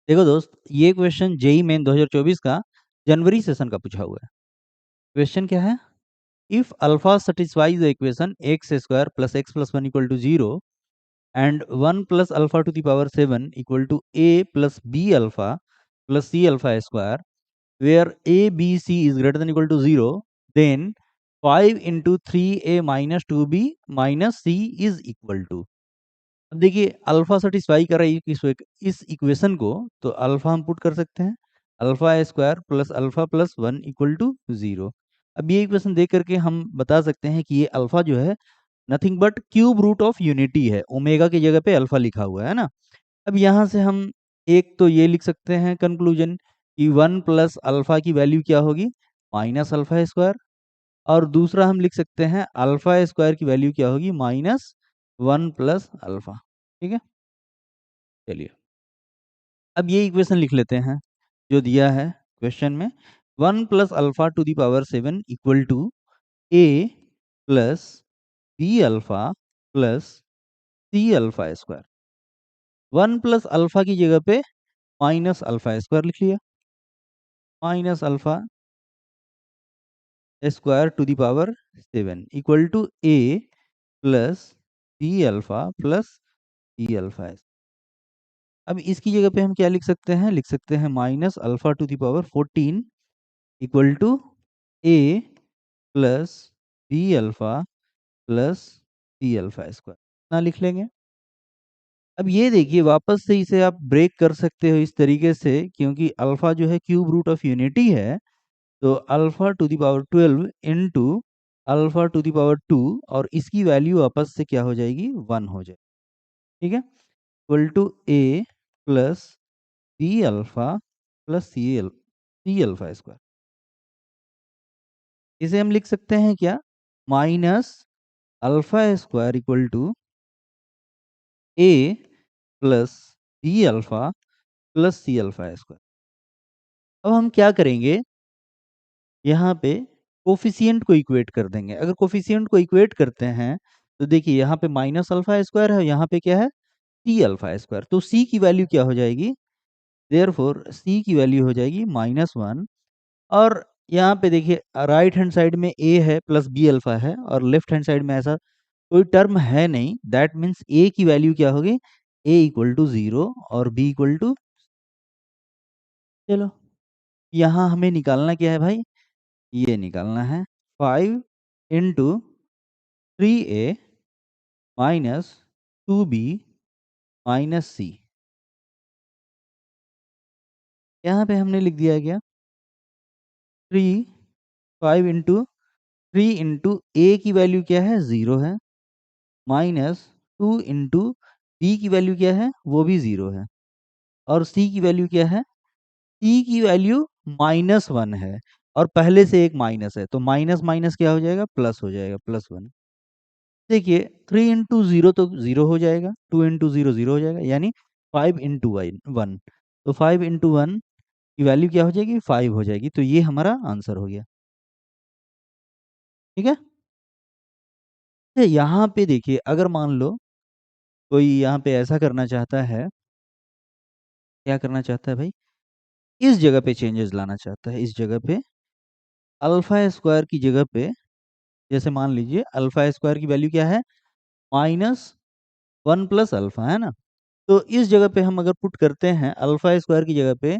देखो दोस्त, ये क्वेश्चन जेई मेन 2024 का जनवरी सेशन का पूछा हुआ है। क्वेश्चन क्या है? If alpha satisfies the equation x square plus x plus one equal to zero and one plus alpha to the power seven equal to a plus b alpha plus c alpha square where a b c is greater than equal to zero, then 5 into three a minus two b minus c is equal to. अब देखिए, alpha satisfy कर रही है इस equation को, तो alpha हम put कर सकते हैं alpha square plus alpha plus one equal to zero. अब ये इक्वेशन देख करके हम बता सकते हैं कि ये अल्फा जो है nothing but cube root of unity है। ओमेगा की जगह पे अल्फा लिखा हुआ है ना। अब यहाँ से हम एक तो ये लिख सकते हैं कंक्लूजन कि वन प्लस अल्फा की वैल्यू क्या होगी, माइनस अल्फा स्क्वायर। और दूसरा हम लिख सकते हैं अल्फा स्क्वायर की वैल्यू क्या होगी, माइनस वन प्लस अल्फा। ठीक है, चलिए अब ये इक्वेशन लिख लेते हैं जो दिया है क्वेश्चन में। One plus alpha to the power seven equal to a plus b alpha plus c alpha square. One plus alpha की जगह पे माइनस अल्फा स्क्वायर लिख लिया, minus alpha square to the power seven equal to a plus b alpha plus c alpha. अब इसकी जगह पे हम क्या लिख सकते हैं, लिख सकते हैं minus alpha to the power fourteen equal to a plus b alpha plus c alpha square ना लिख लेंगे। अब ये देखिए, वापस से इसे आप ब्रेक कर सकते हो इस तरीके से, क्योंकि अल्फा जो है क्यूब रूट ऑफ यूनिटी है। तो alpha to the power 12 into alpha to the power 2, और इसकी वैल्यू वापस से क्या हो जाएगी, 1 हो जाएगी। ठीक है, equal to a plus b alpha plus c alpha square. इसे हम लिख सकते हैं क्या, minus alpha square equal to a plus b alpha plus c alpha square. अब हम क्या करेंगे, यहाँ पे कोफिशिएंट को इक्वेट कर देंगे। अगर कोफिशिएंट को इक्वेट करते हैं तो देखिए, यहाँ पे माइनस अल्फा स्क्वायर है, यहाँ पे क्या है, सी अल्फा स्क्वायर। तो सी की वैल्यू क्या हो जाएगी, देयरफॉर सी की वैल्यू हो जाएगी -1। और यहाँ पे देखिए, राइट हैंड साइड में ए है प्लस बी अल्फा है, और लेफ्ट हैंड साइड में ऐसा कोई टर्म है नहीं। दैट मीन्स ए की वैल्यू क्या होगी, ए इक्वल टू जीरो और बी इक्वल टू, चलो यहाँ हमें निकालना क्या है भाई, ये निकालना है 5 into three a minus two b minus सी। यहाँ पे हमने लिख दिया क्या, थ्री, 5 इंटू ए की वैल्यू क्या है, ज़ीरो है, माइनस टू इंटू बी की वैल्यू क्या है, वो भी ज़ीरो है, और सी की वैल्यू क्या है, सी की वैल्यू -1 है, और पहले से एक माइनस है, तो माइनस माइनस क्या हो जाएगा, प्लस हो जाएगा, +1। देखिए, 3 इंटू ज़ीरो तो ज़ीरो हो जाएगा, 2 इंटू ज़ीरो ज़ीरो हो जाएगा, यानी 5 इंटू वन। तो 5 इंटू 1 की वैल्यू क्या हो जाएगी, 5 हो जाएगी। तो ये हमारा आंसर हो गया। ठीक है, तो यहाँ पे देखिए, अगर मान लो कोई यहाँ पे ऐसा करना चाहता है, क्या करना चाहता है भाई, इस जगह पे चेंजेस लाना चाहता है, इस जगह पे अल्फा स्क्वायर की जगह पे, जैसे मान लीजिए अल्फा स्क्वायर की वैल्यू क्या है, -1 प्लस अल्फा है ना। तो इस जगह पे हम अगर पुट करते हैं अल्फा स्क्वायर की जगह पे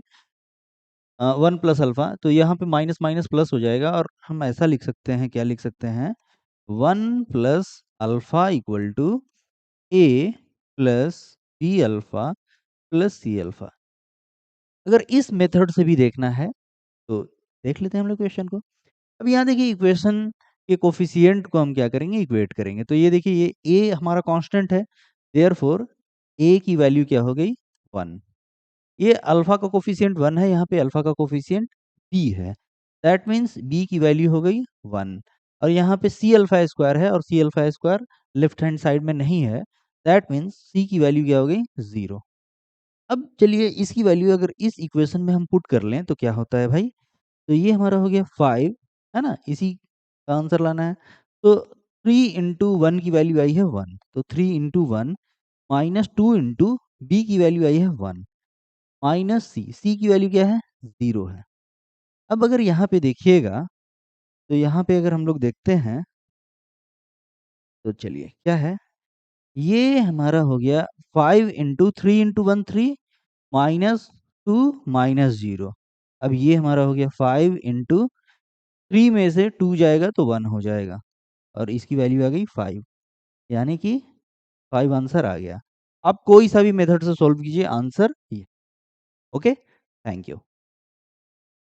1 प्लस अल्फा, तो यहाँ पे माइनस माइनस प्लस हो जाएगा, और हम ऐसा लिख सकते हैं, क्या लिख सकते हैं, 1 plus alpha equal to a plus b alpha plus c alpha. अगर इस मेथड से भी देखना है तो देख लेते हैं हम लोग क्वेश्चन को। अब यहाँ देखिए, इक्वेशन के कोफिशिएंट को हम क्या करेंगे, इक्वेट करेंगे। तो ये देखिए, ये ए हमारा कांस्टेंट है, देयरफॉर ए की वैल्यू क्या हो गई, 1। ये अल्फा का कोफिशिएंट 1 है, यहाँ पे अल्फा का कोफिशिएंट बी है, दैट मीन्स बी की वैल्यू हो गई 1। और यहाँ पे सी अल्फा स्क्वायर है, और c alpha square left hand side में नहीं है, दैट मीन्स सी की वैल्यू क्या हो गई, 0। अब चलिए, इसकी वैल्यू अगर इस इक्वेशन में हम पुट कर लें तो क्या होता है भाई, तो ये हमारा हो गया 5, है ना, इसी का आंसर लाना है। तो 3 इंटू 1 की वैल्यू आई है 1, तो 3 इंटू 1 माइनस 2 इंटू बी की वैल्यू आई है 1। माइनस सी की वैल्यू क्या है, 0 है। अब अगर यहाँ पे देखिएगा तो यहाँ पे अगर हम लोग देखते हैं तो चलिए क्या है, ये हमारा हो गया 5 इंटू 3 इंटू 1 3 माइनस 2 माइनस 0। अब ये हमारा हो गया 5 इंटू 3 में से 2 जाएगा तो 1 हो जाएगा और इसकी वैल्यू आ गई 5, यानी कि 5 आंसर आ गया। आप कोई सा भी मेथड से सॉल्व कीजिए, आंसर ये। Okay, thank you.